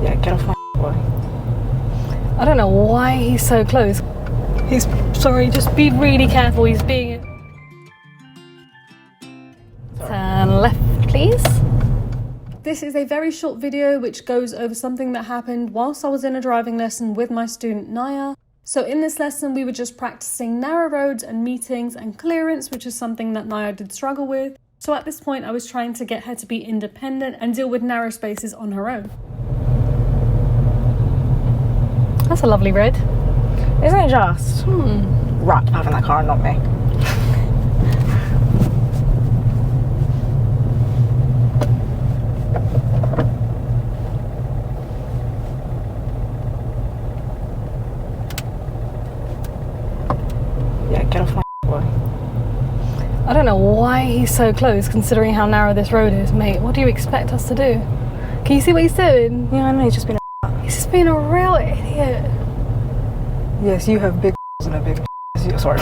Yeah, get off my boy. I don't know why he's so close. He's sorry, just be really careful. He's being. Turn left, please. This is a very short video which goes over something that happened whilst I was in a driving lesson with my student Nyah. So in this lesson we were just practicing narrow roads and meetings and clearance, which is something that Nyah did struggle with. So at this point I was trying to get her to be independent and deal with narrow spaces on her own. That's a lovely red. Isn't it just? Rat having that car and not me. Yeah, get off my boy. I don't know why he's so close considering how narrow this road is, mate. What do you expect us to do? Can you see what he's doing? Yeah, I know, he's just been He's just being a real idiot. Yes, you have big and a big sorry.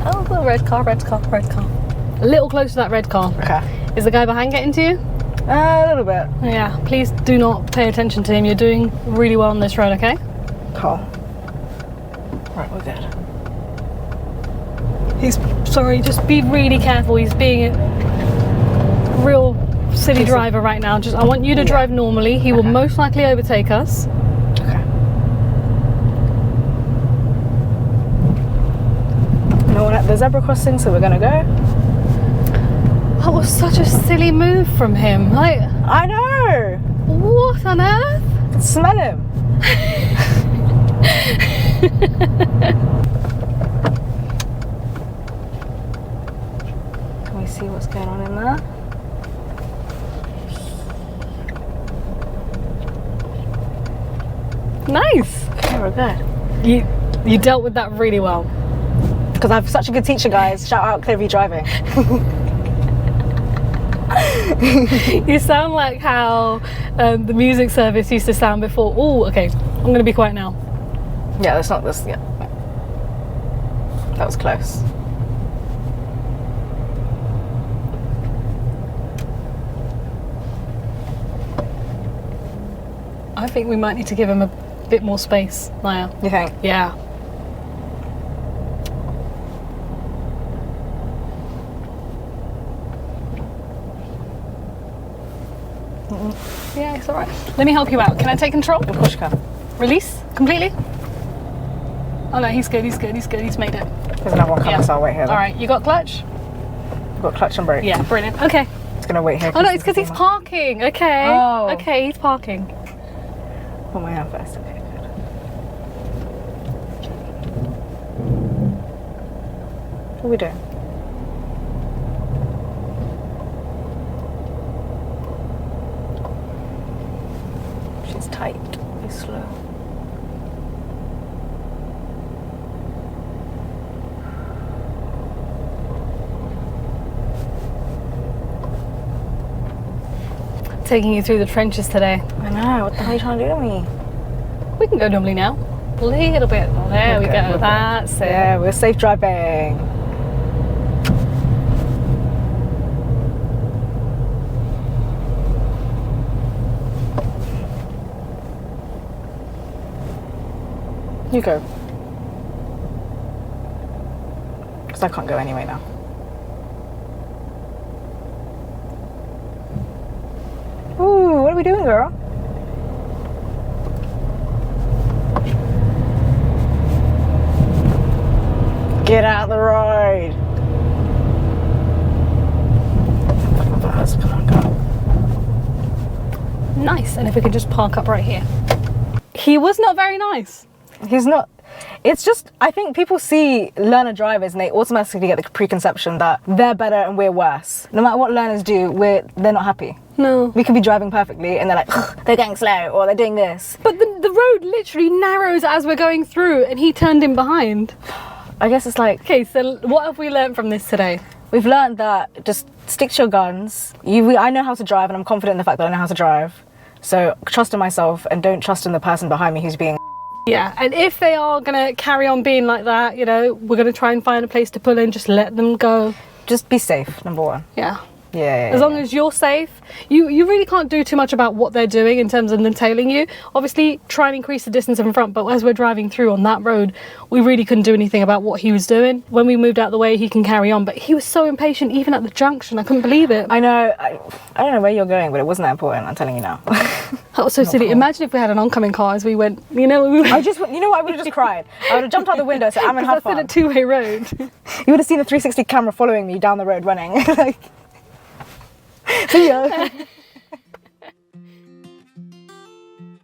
Oh, the red car. A little close to that red car. Okay. Is the guy behind getting to you? A little bit. Yeah, please do not pay attention to him. You're doing really well on this road, okay? Cool. Right, we're good. He's sorry, just be really careful. He's being a real silly driver right now. Just I want you to drive normally. He will most likely overtake us. Okay. No one at the zebra crossing, so we're gonna go. That was such a silly move from him. Like, I know! what on earth? I can smell him. Can we see what's going on in there? Nice. Okay, we're good. You dealt with that really well. Because I'm such a good teacher, guys. Shout out Clearview driving. You sound like how the music service used to sound before. Oh, okay. I'm going to be quiet now. Yeah, that's not this. Yeah, that was close. I think we might need to give him a bit more space, Nyah. You think? Yeah. Yeah, it's all right. Let me help you out. Can I take control? Of course you can. Release completely? Oh no, he's good. He's made it. There's another one coming, so I'll wait here. All right, you got clutch? I've got clutch and brake. Yeah, brilliant. Okay. It's gonna wait here. Oh no, it's because he's parking. Okay. Oh. Okay, he's parking. Put my hand first. Okay, good. What are we doing? She's tight. Be slow. Taking you through the trenches today. I know. What the hell are you trying to do to me? We can go normally now. A little bit. There we go. That's it. Yeah, we're safe driving. You go. Because I can't go anyway now. Ooh, what are we doing, girl? Get out the road. Come on, go. Nice. And if we could just park up right here. He was not very nice. He's not. It's just, I think people see learner drivers and they automatically get the preconception that they're better and we're worse. No matter what learners do, they're not happy. No. We could be driving perfectly and they're like, they're going slow or they're doing this. But the road literally narrows as we're going through and he turned in behind. I guess it's like... Okay, so what have we learned from this today? We've learned that just stick to your guns. I know how to drive, and I'm confident in the fact that I know how to drive. So trust in myself and don't trust in the person behind me who's being. Yeah, and if they are going to carry on being like that, you know, we're going to try and find a place to pull in, just let them go. Just be safe, number one. Yeah. Yeah. As long as you're safe, you really can't do too much about what they're doing in terms of them tailing you. Obviously, try and increase the distance in front, but as we're driving through on that road, we really couldn't do anything about what he was doing. When we moved out the way, he can carry on, but he was so impatient, even at the junction. I couldn't believe it. I know. I don't know where you're going, but it wasn't that important. I'm telling you now. That was so silly. Cool. Imagine if we had an oncoming car as we went, you know. You know what? I would have just cried. I would have jumped out the window, said, "I'm in have fun." That's in a two-way road. You would have seen a 360 camera following me down the road running. Like, see ya.